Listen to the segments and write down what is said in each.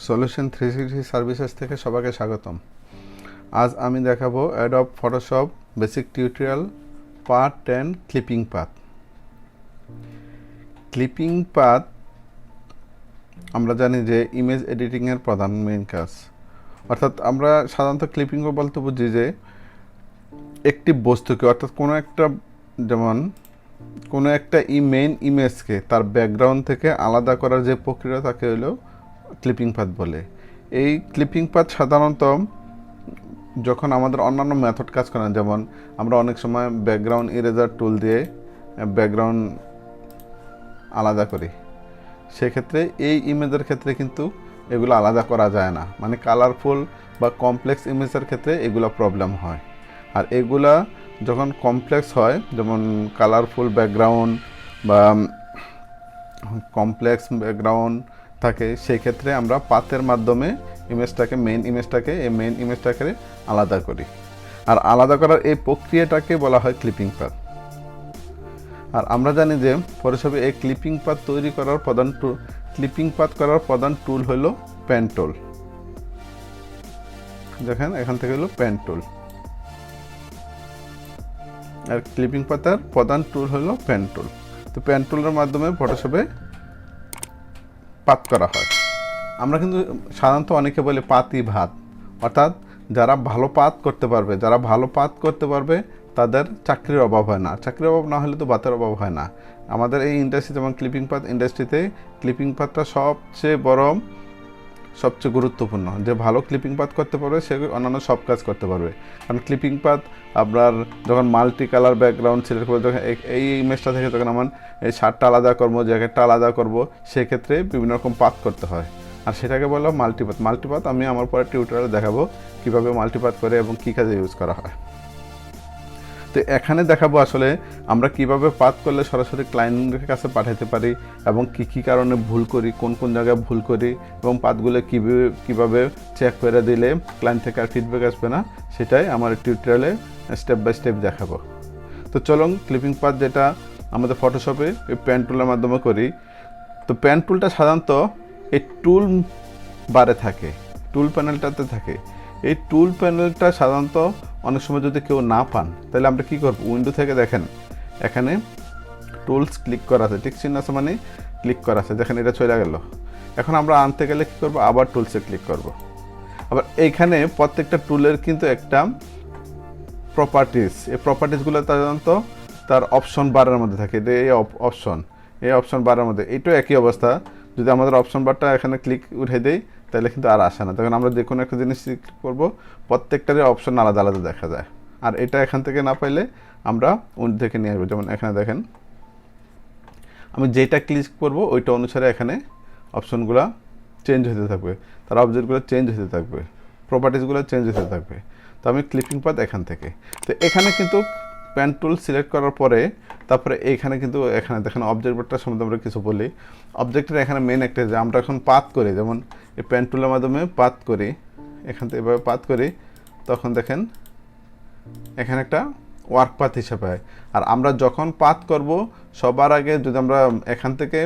Solution 360 services থেকে সবাইকে স্বাগতম। আজ আমি দেখাবো Adobe Photoshop basic tutorial part 10 clipping path. Clipping path আমরা জানি যে ইমেজ এডিটিংয়ের প্রধান মেইন কাজ, অর্থাৎ আমরা সাধারণত ক্লিপিং বলতে বুঝি যে একটি বস্তুকে, অর্থাৎ কোনো একটা, যেমন কোনো একটা মেইন ইমেজকে তার ব্যাকগ্রাউন্ড থেকে আলাদা করার যে প্রক্রিয়া তাকে হলো ক্লিপিং পাথ বলে। এই ক্লিপিং পাথ সাধারণত যখন আমাদের অন্যান্য মেথড কাজ করে না, যেমন আমরা অনেক সময় ব্যাকগ্রাউন্ড ইরেজার টুল দিয়ে ব্যাকগ্রাউন্ড আলাদা করি, সেক্ষেত্রে এই ইমেজের ক্ষেত্রে কিন্তু এগুলো আলাদা করা যায় না, মানে কালারফুল বা কমপ্লেক্স ইমেজের ক্ষেত্রে এগুলো প্রবলেম হয়। আর এগুলা যখন কমপ্লেক্স হয়, যেমন কালারফুল ব্যাকগ্রাউন্ড বা কমপ্লেক্স ব্যাকগ্রাউন্ড থাকে, সেই ক্ষেত্রে আমরা পাথের মাধ্যমে মেইন ইমেজটাকে আলাদা করি। আর আলাদা করার এই প্রক্রিয়াটাকে বলা হয় ক্লিপিং পাথ। আর আমরা জানি যে ফটোশপে এই ক্লিপিং পাথ করার প্রধান টুল হলো পেন টুল। দেখেন এখান থেকে হলো পেন টুল, আর ক্লিপিং পাথের প্রধান টুল হলো পেন টুল। তো পেন টুলের মাধ্যমে ফটোশপে পাথ করা হয়। আমরা কিন্তু সাধারণত অনেকে বলে পাতই ভাত, অর্থাৎ যারা ভালো পাথ করতে পারবে তাদের চাকরির অভাব হয় না। চাকরির অভাব না হলে তো ভাতের অভাব হয় না। আমাদের এই ইন্ডাস্ট্রি, যেমন ক্লিপিং পাথ ইন্ডাস্ট্রিতে ক্লিপিং পাথটা সবচেয়ে গুরুত্বপূর্ণ। যে ভালো ক্লিপিং পাথ করতে পারবে সে অন্যান্য সব কাজ করতে পারবে। কারণ ক্লিপিং পাথ আপনার যখন মাল্টি কালার ব্যাকগ্রাউন্ড সিলেক্ট করবো, যখন এই ইমেজটা থেকে যখন আমার এই শার্টটা আলাদা করবো, জ্যাকেটটা আলাদা করবো, সেক্ষেত্রে বিভিন্ন রকম পাথ করতে হয়। আর সেটাকে বলা মাল্টিপাথ আমি আমার পরে টিউটোরিয়ালে দেখাবো কীভাবে মাল্টিপাথ করে এবং কী কাজে ইউজ করা হয়। তো এখানে দেখাবো আসলে আমরা কিভাবে পাথ করলে সরাসরি ক্লায়েন্টের কাছে পাঠাতে পারি এবং কী কারণে ভুল করি, কোন জায়গায় ভুল করি, এবং পাথগুলো কীভাবে চেক করে দিলে ক্লায়েন্ট থেকে আর ফিডব্যাক আসবে না, সেটাই আমার টিউটোরিয়ালে স্টেপ বাই স্টেপ দেখাবো। তো চলুন, ক্লিপিং পাথ যেটা আমাদের ফটোশপে এই পেন টুলের মাধ্যমে করি। তো পেন টুলটা সাধারণত এই টুল বারে থাকে, টুল প্যানেলটাতে থাকে। এই টুল প্যানেলটা সাধারণত অনেক সময় যদি কেউ না পান, তাহলে আমরা কী করব, উইন্ডো থেকে দেখেন এখানে টুলস ক্লিক করা আছে, টিক চিহ্ন আছে, মানে ক্লিক করা আছে, দেখেন এটা চলে গেল। এখন আমরা আনতে গেলে কী করব, আবার টুলসে ক্লিক করব। আবার এইখানে প্রত্যেকটা টুলের কিন্তু একটা এই প্রপার্টিসগুলো সাধারণত তার অপশন বারের মধ্যে থাকে। এই অপশন বারের মধ্যে এইটাও একই অবস্থা। যদি আমাদের অপশন বারটা এখানে ক্লিক উঠে দেই, তাহলে কিন্তু আর আসে না। তখন আমরা যে কোনো একটা জিনিস ক্লিক করবো, প্রত্যেকটারই অপশন আলাদা আলাদা দেখা যায়। আর এটা এখান থেকে না পাইলে আমরা উইন্ডো থেকে নিয়ে আসবো। যেমন এখানে দেখেন আমি যেটা ক্লিক করব ওইটা অনুসারে এখানে অপশনগুলো চেঞ্জ হতে থাকবে, তার অবজেক্টগুলো চেঞ্জ হতে থাকবে, প্রপার্টিসগুলো চেঞ্জ হতে থাকবে। তো আমি ক্লিপিং পাথ এখান থেকে, তো এখানে কিন্তু পেন টুল সিলেক্ট করার পরে তারপরে এখানে দেখেন অবজেক্টটা সম্বন্ধে আমরা কিছু বলি। অবজেক্টের এখানে মেন একটা যে আমরা এখন পাথ করি, যেমন এই পেন টুলের মাধ্যমে পাথ করি, এখান থেকে এভাবে পাথ করি, তখন দেখেন এখানে একটা ওয়ার্ক পাথ হিসেবে হয়। আর আমরা যখন পাথ করব, সবার আগে যদি আমরা এখান থেকে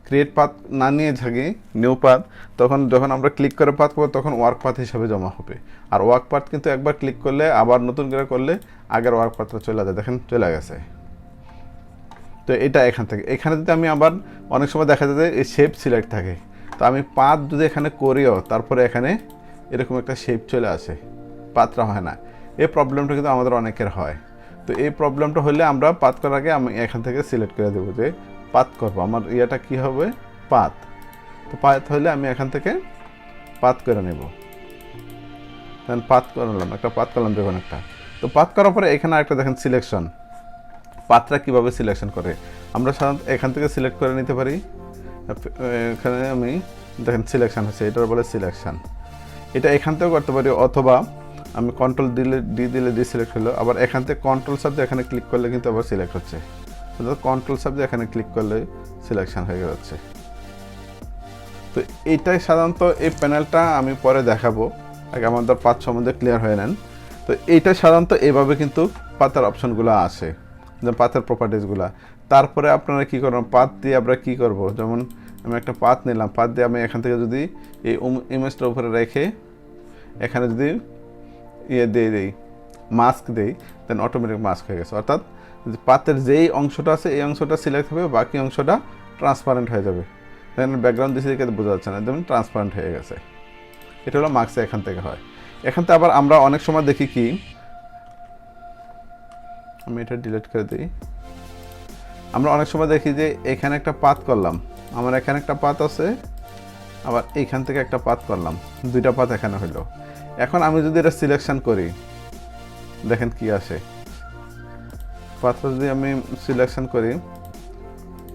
ক্রিয়েট পাথ না নিয়ে থাকি, নিউ পাথ, তখন যখন আমরা ক্লিক করে পাথ করবো, তখন ওয়ার্ক পাথ হিসাবে জমা হবে। আর ওয়ার্ক পাথ কিন্তু একবার ক্লিক করলে আবার নতুন করে করলে আগের ওয়ার্ক পাথটা চলে যায়, দেখেন চলে গেছে। তো এটা এখানে যদি আমি আবার অনেক সময় দেখা যায় যে এই শেপ সিলেক্ট থাকে, তো আমি পাথ যদি এখানে করিও, তারপরে এখানে এরকম একটা শেপ চলে আসে, পাথটা হয় না। এই প্রবলেমটা কিন্তু আমাদের অনেকের হয়। তো এই প্রবলেমটা হলে আমরা পাথ করার আগে আমি এখান থেকে সিলেক্ট করে দেবো যে পাথ করবো, আমার ইয়েটা কী হবে, পাথ। তো পাথ হলে আমি এখান থেকে পাথ করে নেব, দেন পাথ করলাম যখন একটা। তো পাথ করার পরে এখানে আরেকটা দেখেন সিলেকশন, পাথটা কীভাবে সিলেকশন করে, আমরা সাধারণত এখান থেকে সিলেক্ট করে নিতে পারি। এখানে আমি দেখেন সিলেকশন হচ্ছে, এটার বলে সিলেকশন। এটা এখান থেকেও করতে পারি, অথবা আমি কন্ট্রোল দিলে সিলেক্ট হলো। আবার এখান থেকে কন্ট্রোল সাবজেক্ট এখানে ক্লিক করলে কিন্তু আবার সিলেক্ট হচ্ছে, কন্ট্রোল সাবজেক্ট এখানে ক্লিক করলে সিলেকশন হয়ে যাচ্ছে। তো এইটাই সাধারণত এই প্যানেলটা আমি পরে দেখাবো, আগে আমাদের পাথ সম্বন্ধে ক্লিয়ার হয়ে নেন। তো এইটা সাধারণত এইভাবে কিন্তু পাথের অপশনগুলো আসে, যেমন পাথের প্রপার্টিসগুলো। তারপরে আপনারা কী করবেন, পাথ দিয়ে আমরা কী করব, যেমন আমি একটা পাথ নিলাম, পাথ দিয়ে আমি এখান থেকে যদি এই ইমেজটার উপরে রেখে এখানে যদি দিই মাস্ক দিই, দেন অটোমেটিক মাস্ক হয়ে গেছে। অর্থাৎ পাথের যেই অংশটা আছে এই অংশটা সিলেক্ট হবে, বাকি অংশটা ট্রান্সপারেন্ট হয়ে যাবে। দেখেন ব্যাকগ্রাউন্ড দিয়েছে দেখে বোঝা যাচ্ছে না, যেমন ট্রান্সপারেন্ট হয়ে গেছে। এটা হলো মাস্ক এখান থেকে হয়। এখান থেকে আবার আমরা অনেক সময় দেখি কি, আমি এটা ডিলিট করে দিই, আমরা অনেক সময় দেখি যে এখানে একটা পাথ করলাম, আমার এখানে একটা পাথ আছে, আবার এইখান থেকে একটা পাথ করলাম, দুইটা পাথ এখানে হইলো। এখন আমি যদি এটা সিলেকশন করি, দেখেন কি আসে। পাথটা যদি আমি সিলেকশন করি,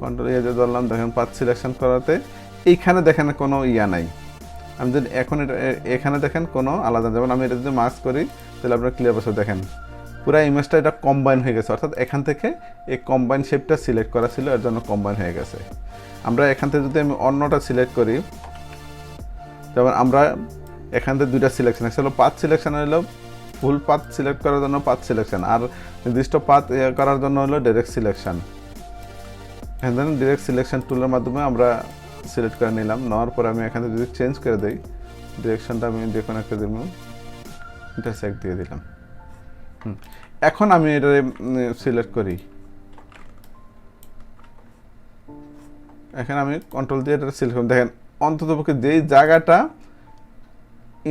কন্ট্রোল দিয়ে ধরলাম, দেখেন পাথ সিলেকশন করাতে এইখানে দেখেন কোনো নাই। আমি যদি এখন এটা এখানে দেখেন কোনো আলাদা, যেমন আমি এটা যদি মাস্ক করি তাহলে আপনারা ক্লিয়ার বসে দেখেন পুরো ইমেজটা এটা কম্বাইন হয়ে গেছে। অর্থাৎ এখান থেকে এই কম্বাইন শেপটা সিলেক্ট করা ছিল, এর জন্য কম্বাইন হয়ে গেছে। আমরা এখান থেকে যদি আমি অন্যটা সিলেক্ট করি, যেমন আমরা এখান থেকে দুইটা সিলেকশন হলো, পাথ সিলেকশন হলো ফুল পাথ সিলেক্ট করার জন্য পাথ সিলেকশন, আর নির্দিষ্ট পাথ করার জন্য হলো ডাইরেক্ট সিলেকশন। এখান থেকে ডাইরেক্ট সিলেকশন টুলের মাধ্যমে আমরা সিলেক্ট করে নিলাম। নেওয়ার পর আমি এখানে যদি চেঞ্জ করে দিই, ডিরেকশনটা আমি যে কোনো একটা দিব, ইন্টারসেক্ট দিয়ে দিলাম। এখন আমি এটা সিলেক্ট করি, এখানে আমি কন্ট্রোল দিয়ে এটা সিলেক্ট করি। দেখেন অন্ততপক্ষে যেই জায়গাটা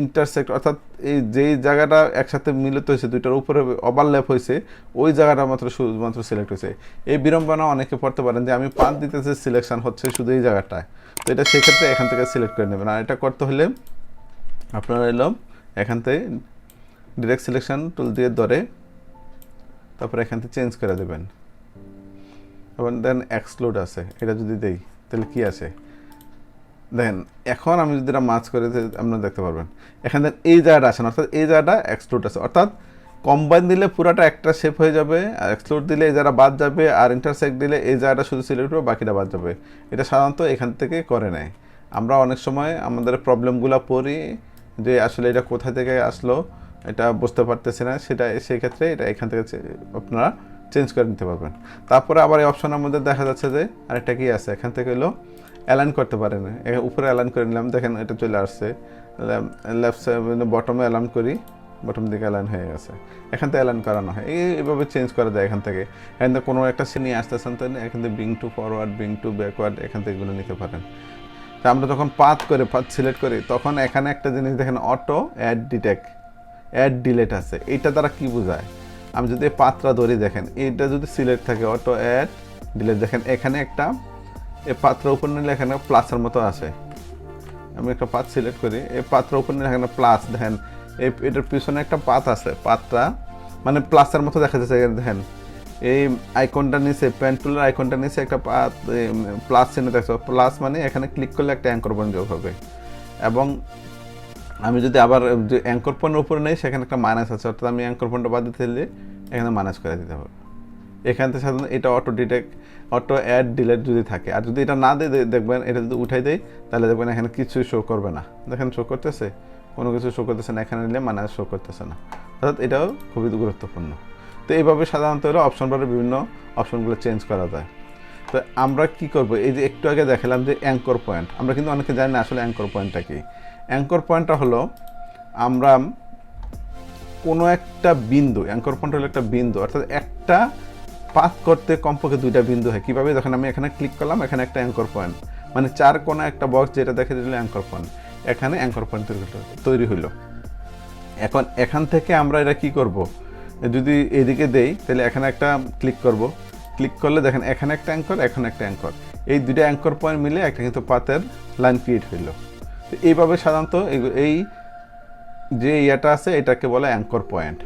ইন্টারসেক্ট, অর্থাৎ এই যেই জায়গাটা একসাথে মিলিত হয়েছে, দুইটার উপরে ওভারল্যাপ হয়েছে, ওই জায়গাটা শুধুমাত্র সিলেক্ট হয়েছে। এই বিড়ম্বনা অনেকে পড়তে পারেন যে আমি পাথ দিতেছি, সিলেকশন হচ্ছে শুধু এই জায়গাটায়, তো এটা সেক্ষেত্রে এখান থেকে সিলেক্ট করে নেবেন। আর এটা করতে হলে আপনারা এলাম এখান থেকে ডিরেক্ট সিলেকশন টুল দিয়ে ধরে তারপরে এখান থেকে চেঞ্জ করে দেবেন। এবং দেন এক্সক্লুড আছে, এটা যদি দেই তাহলে কি আছে দেখেন। এখন আমি যদি এটা মার্জ করে আপনারা দেখতে পারবেন এখানে এই জায়গাটা আসেন, অর্থাৎ এই জায়গাটা এক্সক্লুড আছে। অর্থাৎ কম্বাইন দিলে পুরাটা একটা শেপ হয়ে যাবে, আর এক্সক্লুড দিলে এই জায়গাটা বাদ যাবে, আর ইন্টারসেক্ট দিলে এই জায়গাটা শুধু সিলেক্ট হবে, বাকিটা বাদ যাবে। এটা সাধারণত এখান থেকে করে নেয়। আমরা অনেক সময় আমাদের প্রবলেমগুলো পড়ি যে আসলে এটা কোথা থেকে আসলো, এটা বুঝতে পারতেছি না, সেটা সেই ক্ষেত্রে এটা এখান থেকে আপনারা চেঞ্জ করে নিতে পারবেন। তারপরে আবার এই অপশনের মধ্যে দেখা যাচ্ছে যে আরেকটা কি আছে, এখান থেকে হলো অ্যালাইন করতে পারেন। উপরে অ্যালাইন করে নিলাম, দেখেন এটা চলে আসছে। লেফট সাইড বটমে অ্যালাইন করি, বটম দিকে অ্যালাইন হয়ে গেছে। এখান থেকে অ্যালাইন করানো হয়, এইভাবে চেঞ্জ করা যায়। এখান থেকে কোনো একটা শ্রেণী আসতেছেন তাহলে এখান থেকে bring to forward, bring to backward, এখান থেকে এগুলো নিতে পারেন। তা আমরা যখন পাথ সিলেক্ট করি তখন এখানে একটা জিনিস দেখেন, auto add detect, add delete আছে। এইটা দ্বারা কি বোঝায়, আমি যদি এই পাথটা ধরি, দেখেন এইটা যদি সিলেক্ট থাকে অটো অ্যাড ডিলেট, দেখেন এখানে একটা এই পাত্র উপর নিলে এখানে প্লাসের মতো আসে। আমি একটা পাথ সিলেক্ট করি, এই পাত্র উপর নিলে এখানে প্লাস, দেখেন এটার পিছনে একটা পাথ আছে, পাথটা মানে প্লাসের মতো দেখা যাচ্ছে। দেখেন এই আইকনটা নিচে, পেন টুলের আইকনটা নিচে একটা পাথ প্লাস চিহ্ন দেখছো, প্লাস মানে এখানে ক্লিক করলে একটা অ্যাঙ্কর পয়েন্ট যোগ হবে। এবং আমি যদি আবার যে অ্যাঙ্কর পয়েন্টের উপরে নেই, সেখানে একটা মাইনাস আছে, অর্থাৎ আমি অ্যাঙ্কর পয়েন্টটা বাদ দিতে হলে এখানে মাইনাস করে দিতে হবে। এখান থেকে সাধারণত এটা auto detect, auto add delete যদি থাকে। আর যদি এটা না দিয়ে দেখবেন, এটা যদি উঠাই দেয় তাহলে দেখবেন এখানে কিছুই শো করবে না। দেখেন শো করতেছে, কোনো কিছু শো করতেছে না, এখানে নিলে মানে শো করতেছে না। অর্থাৎ এটাও খুবই গুরুত্বপূর্ণ। তো এইভাবে সাধারণত হলো অপশন বারে বিভিন্ন অপশনগুলো চেঞ্জ করা যায়। তো আমরা কি করব, এই যে একটু আগে দেখালাম যে অ্যাঙ্কর পয়েন্ট, আমরা কিন্তু অনেকে জানি না আসলে অ্যাঙ্কর পয়েন্টটা কি। অ্যাঙ্কর পয়েন্টটা হলো আমরা কোনো একটা বিন্দু, অ্যাঙ্কর পয়েন্ট হলো একটা বিন্দু, অর্থাৎ একটা পাথ করতে কমপক্ষে দুইটা বিন্দু হয়। কীভাবে, যখন আমি এখানে ক্লিক করলাম, এখানে একটা অ্যাঙ্কর পয়েন্ট, মানে চার কোণা একটা বক্স যেটা দেখে দিল অ্যাঙ্কর পয়েন্ট, এখানে অ্যাঙ্কর পয়েন্ট তৈরি হইল। এখন এখান থেকে আমরা এটা কি করব, যদি এদিকে দেই তাহলে এখানে একটা ক্লিক করব, ক্লিক করলে দেখেন এখানে একটা অ্যাঙ্কর, এখানে একটা অ্যাঙ্কর, এই দুইটা অ্যাঙ্কর পয়েন্ট মিলে একটা কিন্তু পাথের লাইন ক্রিয়েট হইল। তো এইভাবে সাধারণত এই যে ইয়েটা আছে এটাকে বলে অ্যাঙ্কর পয়েন্ট।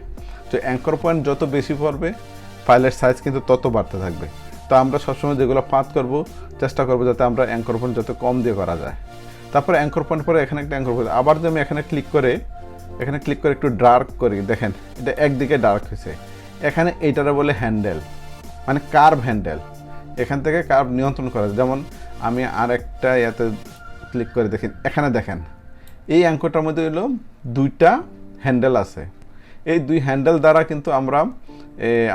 তো অ্যাঙ্কর পয়েন্ট যত বেশি পড়বে ফাইলের সাইজ কিন্তু তত বাড়তে থাকবে। তো আমরা সবসময় যেগুলো পাথ করব চেষ্টা করব যাতে আমরা অ্যাঙ্কর পয়েন্ট যত কম দিয়ে করা যায়। তারপরে অ্যাঙ্কর পয়েন্ট পরে এখানে একটা অ্যাঙ্কর পয়েন্ট, আবার যদি আমি এখানে ক্লিক করে একটু ডার্ক করি, দেখেন এটা একদিকে ডার্ক হয়েছে। এখানে এইটারে বলে হ্যান্ডেল, মানে কার্ভ হ্যান্ডেল। এখান থেকে কার্ভ নিয়ন্ত্রণ করা যায়। যেমন আমি আর একটা ইয়াতে ক্লিক করে দেখেন, এখানে দেখেন এই অ্যাঙ্করটার মধ্যে হলো দুইটা হ্যান্ডেল আছে। এই দুই হ্যান্ডেল দ্বারা কিন্তু আমরা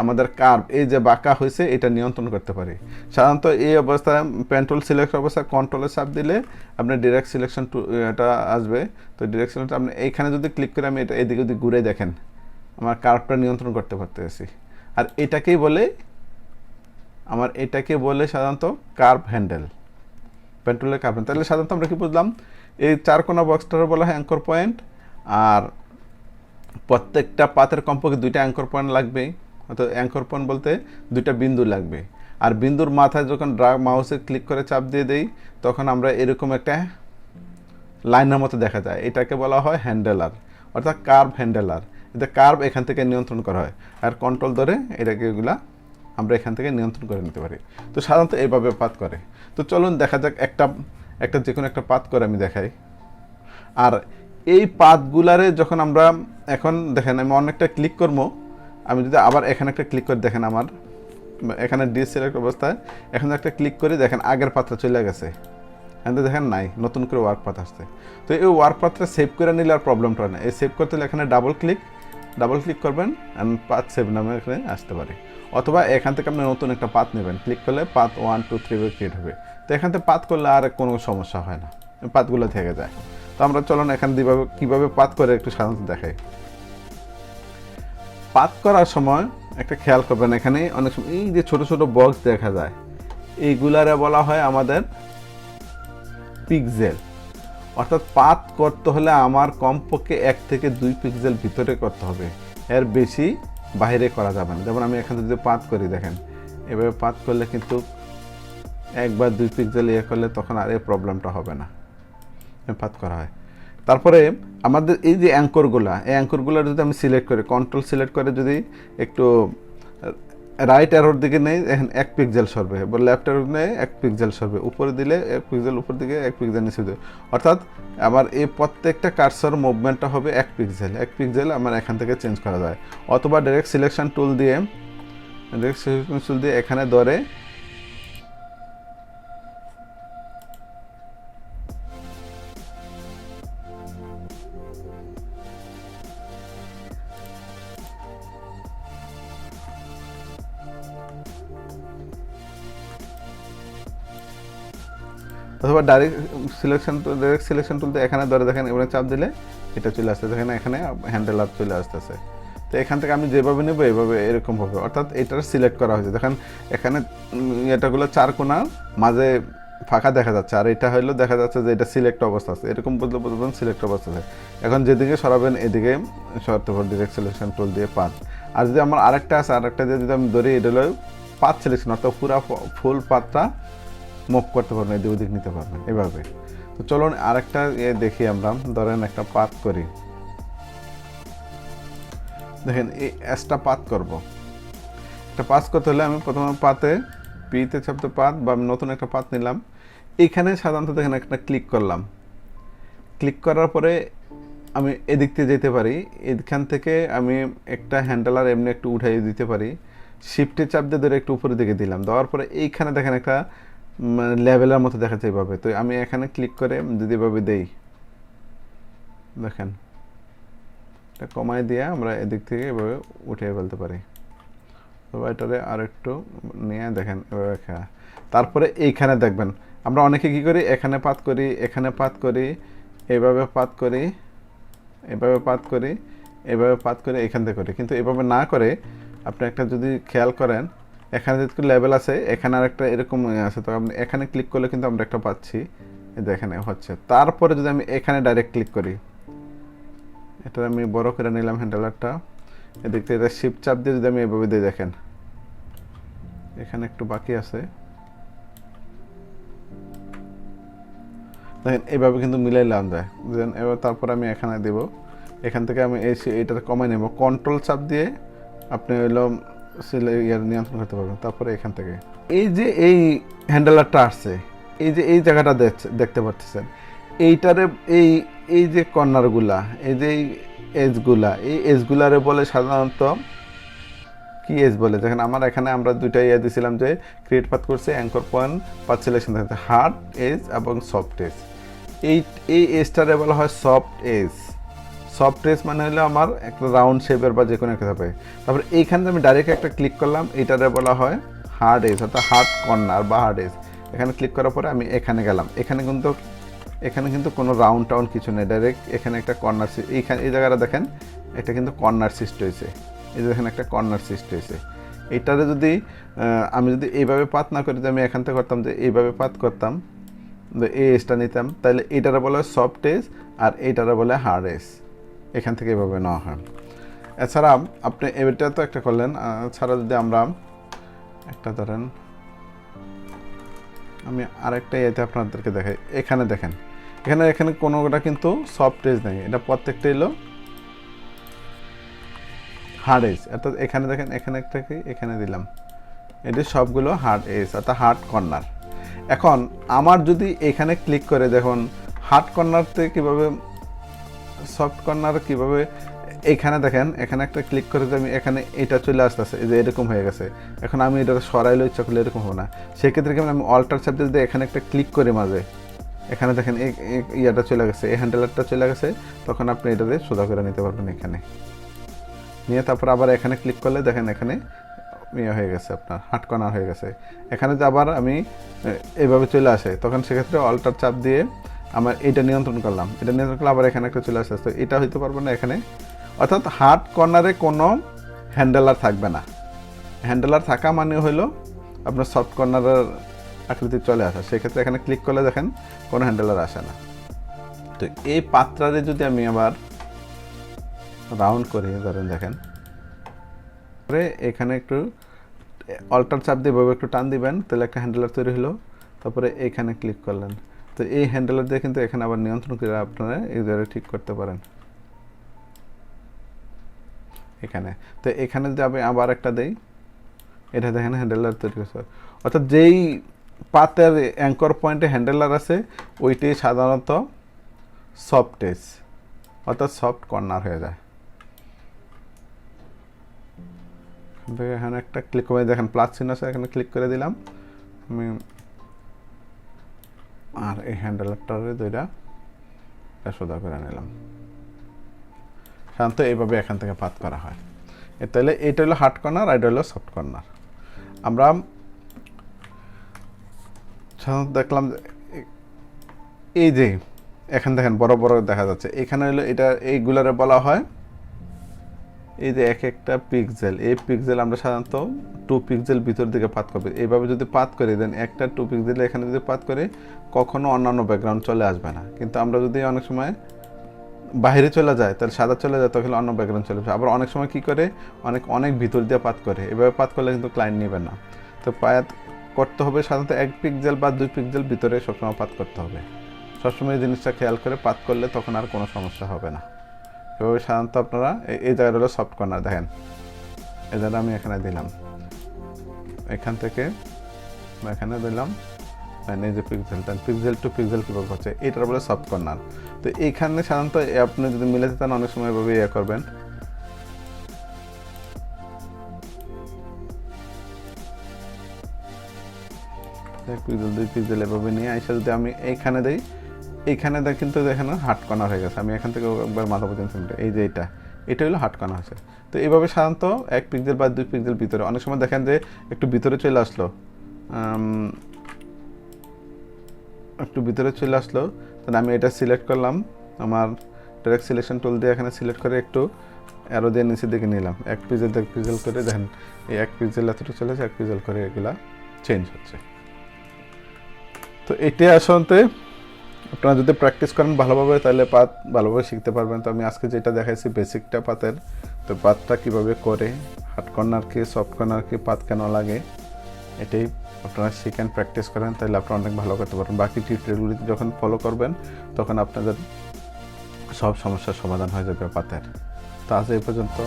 আমাদের কার্ভ এই যে বাঁকা হয়েছে এটা নিয়ন্ত্রণ করতে পারি। সাধারণত এই অবস্থায় পেন টুল সিলেক্ট অবস্থায় কন্ট্রোলের চাপ দিলে আপনি ডিরেক্ট সিলেকশন এটা আসবে। তো ডিরেক্ট সিলেকশন আপনি এইখানে যদি ক্লিক করে আমি এটা এদিকে যদি ঘুরে দেখেন আমার কার্ভটা নিয়ন্ত্রণ করতে পারতেছি। আর এটাকে বলে সাধারণত কার্ভ হ্যান্ডেল, পেন টুলের কার্ভ হ্যান্ডেল। তাহলে সাধারণত আমরা কি বুঝলাম, এই 4 কোণা বক্সটার বলা হয় অ্যাঙ্কর পয়েন্ট, আর প্রত্যেকটা পাতের কমপক্ষে 2টা অ্যাঙ্কর পয়েন্ট লাগবে। অর্থাৎ অ্যাঙ্কর পয়েন্ট বলতে 2টা বিন্দু লাগবে। আর বিন্দুর মাথায় যখন মাউসে ক্লিক করে চাপ দিয়ে দেই তখন আমরা এরকম একটা লাইনের মতো দেখা যায়, এটাকে বলা হয় হ্যান্ডেলার, অর্থাৎ কার্ভ হ্যান্ডেলার। এতে কার্ভ এখান থেকে নিয়ন্ত্রণ করা হয়, আর কন্ট্রোল ধরে এটাকে এগুলা আমরা এখান থেকে নিয়ন্ত্রণ করে নিতে পারি। তো সাধারণত এইভাবে পাত করে। তো চলুন দেখা যাক একটা যে কোনো একটা পাত করে আমি দেখাই। আর এই পাতগুলারে যখন আমরা এখন দেখেন আমি অনেকটা ক্লিক করবো, আমি যদি আবার এখানে একটা ক্লিক করে দেখেন আমার এখানে ডিসিলেক্ট অবস্থায় এখন একটা ক্লিক করে দেখেন আগের পাতটা চলে গেছে, এখানে দেখেন নাই, নতুন করে ওয়ার্ক পাথ আসছে। তো এই ওয়ার্ক পাথটা সেভ করে নিলে আর প্রবলেমটা না। এই সেভ করতে হলে এখানে ডাবল ক্লিক করবেন অ্যান্ড পাথ সেভ নামে এখানে আসতে পারে। অথবা এখান থেকে আপনি নতুন একটা পাথ নেবেন, ক্লিক করলে পাথ 1 2 3 ক্রিয়েট হবে। তো এখান থেকে পাথ করলে আর কোনো সমস্যা হয় না, পাথগুলো থেকে যায়। তো আমরা চলুন এখানে কীভাবে পাথ করে একটু সাধারণত দেখাই। পাথ করার সময় একটা খেয়াল করবেন, এখানে অনেক সময় এই যে ছোট ছোট বক্স দেখা যায় এইগুলারে বলা হয় আমাদের পিক্সেল। অর্থাৎ পাথ করতে হলে আমার কমপক্ষে 1 থেকে 2 পিক্সেল ভিতরে করতে হবে, এর বেশি বাইরে করা যাবে না। যেমন আমি এখানে যদি পাথ করি দেখেন এভাবে পাথ করলে কিন্তু 1 বা 2 পিক্সেল করলে তখন আর এই প্রবলেমটা হবে না, পাথ করা হয়। তারপরে আমাদের এই যে অ্যাঙ্করগুলো যদি আমি সিলেক্ট করি, কন্ট্রোল সিলেক্ট করে যদি একটু রাইট অ্যারোর দিকে নেই এখন 1 পিক্সেল সরবে, বা লেফট অ্যারোর নেই 1 পিক্সেল সরবে, উপরে দিলে 1 পিক্সেল উপর দিকে 1 পিক্সেল নিচে দেবে। অর্থাৎ আমার এই প্রত্যেকটা কার্সর মুভমেন্টটা হবে 1 পিক্সেল আমার এখান থেকে চেঞ্জ করা যায়। অথবা ডাইরেক্ট সিলেকশন টুল দিয়ে এখানে ধরে অথবা ডাইরেক্ট সিলেকশন টুল দিয়ে এখানে ধরে দেখেন এবারে চাপ দিলে এটা চলে আসছে, দেখেন এখানে হ্যান্ডেলার চলে আসতেছে। তো এখান থেকে আমি যেভাবে নেবো এইভাবে এরকম হবে। অর্থাৎ এটার সিলেক্ট করা হয়েছে, দেখেন এখানে এটাগুলো 4 কোণার মাঝে ফাঁকা দেখা যাচ্ছে, আর এটা হইলো দেখা যাচ্ছে যে এটা সিলেক্ট অবস্থা আছে, এরকম বলতে সিলেক্ট অবস্থা আছে। এখন যেদিকে সরাবেন এদিকে সরাতে পারবেন ডিরেক্ট সিলেকশন টুল দিয়ে পাথ। আর যদি আমার আরেকটা দিয়ে যদি আমি ধরি এটা হলো পাথ সিলেকশন, অর্থাৎ পুরো ফুল পাথটা মুভ করতে পারবেন, এদিক ওদিক নিতে পারবেন এভাবে। তো চলুন আরেকটা দেখি আমরা, ধরেন একটা পাথ করি, দেখেন এই এসটা পাথ করব। একটা পাথ করতে হলে আমি প্রথমে পাথে পিতে চাপতে পাথ বা আমি নতুন একটা পাথ নিলাম, এইখানে সাধারণত দেখেন একটা ক্লিক করলাম, ক্লিক করার পরে আমি এদিক থেকে যেতে পারি, এখান থেকে আমি একটা হ্যান্ডেলার এমনি একটু উঠাই দিতে পারি, শিফটে চাপ দিয়ে ধরে একটু উপরের দিকে দিলাম, দেওয়ার পরে এইখানে দেখেন একটা লেভেলের মতো দেখাচ্ছে এইভাবে। তো আমি এখানে ক্লিক করে যদি এভাবে দেই দেখেন এটা কমায় দিয়ে আমরা এদিক থেকে এভাবে উঠিয়ে ফেলতে পারি। তো এটারে আর একটু নিয়ে দেখেন এভাবে খেয়া। তারপরে এইখানে দেখবেন আমরা অনেকে কী করি, এখানে পাত করি, এখানে পাত করি, এভাবে পাত করি, এভাবে পাত করি, এভাবে পাত করে এখান থেকে করি। কিন্তু এভাবে না করে আপনি একটা যদি খেয়াল করেন এখানে যেহেতু লেভেল আছে এখানে আর একটা এরকম আছে, তো আপনি এখানে ক্লিক করলে কিন্তু আমরা একটা পাচ্ছি, এখানে হচ্ছে। তারপরে যদি আমি এখানে ডাইরেক্ট ক্লিক করি, এটা আমি বড় করে নিলাম হ্যান্ডেলারটা, এদিক থেকে এটা শিফট চাপ দিয়ে যদি আমি এভাবে দিয়ে দেখেন এখানে একটু বাকি আছে, দেখেন এইভাবে কিন্তু মিলাইলাম যায়। দেন এবার তারপর আমি এখানে দেব, এখান থেকে আমি এইটাতে কমাই নেব, কন্ট্রোল চাপ দিয়ে আপনি হইলো নিয়ন্ত্রণ করতে পারবেন। তারপরে এখান থেকে এই যে এই হ্যান্ডেলারটা আসছে, এই যে এই জায়গাটা দেখতে পাচ্ছেন, এইটারে এই যে কর্নারগুলা, এই যে এজগুলারে বলে সাধারণত কি এজ বলে। দেখেন আমার এখানে আমরা দুইটা দিয়েছিলাম যে ক্রিয়েট পাথ করছে অ্যাঙ্কর পয়েন্ট পাথ সিলেকশন থাকছে হার্ড এজ এবং সফট এজ। এই এজটারে বলা হয় সফট সফট এজ মানে হলো আমার একটা রাউন্ড শেপের বা যে কোনো একটা হবে। তারপরে এইখানে আমি ডাইরেক্ট একটা ক্লিক করলাম, এটারে বলা হয় হার্ড এজ অর্থাৎ হার্ড কর্নার বা হার্ড এজ। এখানে ক্লিক করার পরে আমি এখানে গেলাম, এখানে কিন্তু কোনো রাউন্ড টাউন কিছু নেই, ডাইরেক্ট এখানে একটা কর্নার, এইখানে এই জায়গাটা দেখেন এটা কিন্তু কর্নার সৃষ্টি হয়েছে, এই যে এখানে একটা কর্নার সৃষ্টি হয়েছে। এইটারে যদি আমি যদি এইভাবে পাত না করি, যে আমি এখান থেকে করতাম যে এইভাবে পাত করতাম, এই এজটা নিতাম, তাহলে এইটারে বলা হয় সফট এজ আর এইটারে বলে হার্ড এজ। এখান থেকে এভাবে নেওয়া হয়। এছাড়া আপনি এটা তো একটা করলেন, এছাড়া যদি আমরা একটা ধরেন, আমি আরেকটা এতে আপনাদেরকে দেখাই, এখানে দেখেন এখানে কোনোটা কিন্তু সফট এজ নেই, এটা প্রত্যেকটা এলো হার্ড এজ। অর্থাৎ এখানে দেখেন এখানে একটা কি এখানে দিলাম, এটি সবগুলো হার্ড এজ অর্থাৎ হার্ড কর্নার। এখন আমার যদি এখানে ক্লিক করে দেখুন হার্ড কর্নারতে কীভাবে সফট কর্নার কীভাবে, এইখানে দেখেন এখানে একটা ক্লিক করে যে আমি এখানে এটা চলে আসতেছে, এই যে এরকম হয়ে গেছে। এখন আমি এটা সরাইলে ইচ্ছা করলে এরকম হবে না, সেক্ষেত্রে কেমন আমি অল্টার চাপতে যদি এখানে একটা ক্লিক করি মাঝে, এখানে দেখেন ইয়াটা চলে গেছে, এই হ্যান্ডেলারটা চলে গেছে, তখন আপনি এটাতে সোজা করে নিতে পারবেন। এখানে নিয়ে তারপর আবার এখানে ক্লিক করলে দেখেন এখানে ইয়ে হয়ে গেছে, আপনার হার্ড কর্নার হয়ে গেছে। এখানে যে আবার আমি এইভাবে চলে আসে, তখন সেক্ষেত্রে অল্টার চাপ দিয়ে আমার এটা নিয়ন্ত্রণ করলাম, এটা নিয়ন্ত্রণ করলে আবার এখানে একটা চলে আসে, তো এটা হইতে পারবে না এখানে। অর্থাৎ হার্ড কর্নারে কোনো হ্যান্ডেলার থাকবে না। হ্যান্ডেলার থাকা মানে হলো আপনার সফট কর্নারের আকৃতি চলে আসা, সেক্ষেত্রে এখানে ক্লিক করলে দেখেন কোনো হ্যান্ডেলার আসে না। তো এই পাত্রারে যদি আমি আবার রাউন্ড করি, ধরেন দেখেন এখানে একটু অল্টার চাপ দিয়ে এভাবে একটু টান দিবেন, তাহলে একটা হ্যান্ডেলার তৈরি হলো। তারপরে এইখানে ক্লিক করলেন, তো এই হ্যান্ডেলার দিয়ে কিন্তু এখানে আবার নিয়ন্ত্রণ করে আপনারা এই জায়গায় ঠিক করতে পারেন এখানে। তো এখানে যদি আমি আবার একটা দেই, এটা দেখেন হ্যান্ডেলার তৈরি করছে। অর্থাৎ যেই পাতের অ্যাঙ্কর পয়েন্টে হ্যান্ডেলার আছে ওইটাই সাধারণত সফট এজ অর্থাৎ সফট কর্নার হয়ে যায়। এখানে একটা ক্লিক করে দেখেন প্লাস চিহ্ন আছে, এখানে ক্লিক করে দিলাম আমি, আর এই হ্যান্ডেলারটারে দুইটা সোজা করে নিলাম। সাধারণত এইভাবে এখান থেকে পাত করা হয়। তাহলে এটা হলো হার্ড কর্নার আর এটা হলো সফট কর্নার। আমরা সাধারণত দেখলাম এই যে এখানে দেখেন বড় বড় দেখা যাচ্ছে, এখানে হলো এটা এইগুলারে বলা হয় এই যে এক একটা পিক্সেল, এই পিক্সেল আমরা সাধারণত 2 পিক্সেল ভিতর দিকে পাত করবে। এইভাবে যদি পাত করে দেন একটা 2 পিক্সেল এখানে যদি পাত করে, কখনো অন্যান্য ব্যাকগ্রাউন্ড চলে আসবে না। কিন্তু আমরা যদি অনেক সময় বাইরে চলে যায়, তাহলে সাদা চলে যায়, তখন অন্য ব্যাকগ্রাউন্ড চলে আসবে। আবার অনেক সময় কী করে অনেক ভিতর দিয়ে পাত করে, এভাবে পাত করলে কিন্তু ক্লায়েন্ট নেবে না। তো পাত করতে হবে সাধারণত 1 পিক্সেল বা 2 পিক্সেল ভিতরে সবসময় পাত করতে হবে। সবসময় এই জিনিসটা খেয়াল করে পাত করলে তখন আর কোনো সমস্যা হবে না। এভাবে সাধারণত আপনারা এই জায়গাটা হলো সফট কর্নার। দেখেন এই জায়গাটা আমি এখানে দিলাম, এখান থেকে এখানে দিলাম, এই যে পিক্সেল টু পিক্সেল কীভাবে হচ্ছে এটার বলে সফট কর্নার। তো এইখানে সাধারণত আপনি যদি মিলাতে চান অনেক সময় এভাবে ইয়ে করবেন, পিক্সেল 2 পিক্সেল এভাবে নিয়ে এসে যদি আমি এইখানে দিই, এইখানে কিন্তু দেখেন হার্ড কর্নার হয়ে গেছে। আমি এখান থেকে একবার মাথা পর্যন্ত এই যে এটা হলো হার্ড কর্নার আছে। তো এইভাবে সাধারণত 1 পিক্সেল বা 2 পিক্সেল ভিতরে, অনেক সময় দেখেন যে একটু ভিতরে চলে আসলো, তাহলে আমি এটা সিলেক্ট করলাম, আমার ডাইরেক্ট সিলেকশন টুল দিয়ে এখানে সিলেক্ট করে একটু অ্যারো দিয়ে নিচের দিকে নিলাম, 1 পিক্সেল করে দেখেন এই 1 পিক্সেল এতটুকু চলে আসে, 1 পিক্সেল করে এগুলা চেঞ্জ হচ্ছে। তো এটি আসলে আপনারা যদি প্র্যাকটিস করেন ভালোভাবে, তাহলে পাত ভালোভাবে শিখতে পারবেন। তো আমি আজকে যেটা দেখাইছি বেসিকটা পাতের, তো পাতটা কীভাবে করে, হার্ড কর্নার কি সফট কর্নার কি, পাত কেন লাগে, এটাই আপনারা শিখেন, প্র্যাকটিস করেন, তাহলে আপনারা অনেক ভালো করতে পারবেন। বাকি টিউটোরিয়ালগুলি যখন ফলো করবেন তখন আপনাদের সব সমস্যার সমাধান হয়ে যাবে পাতের। তো আজ এই পর্যন্ত।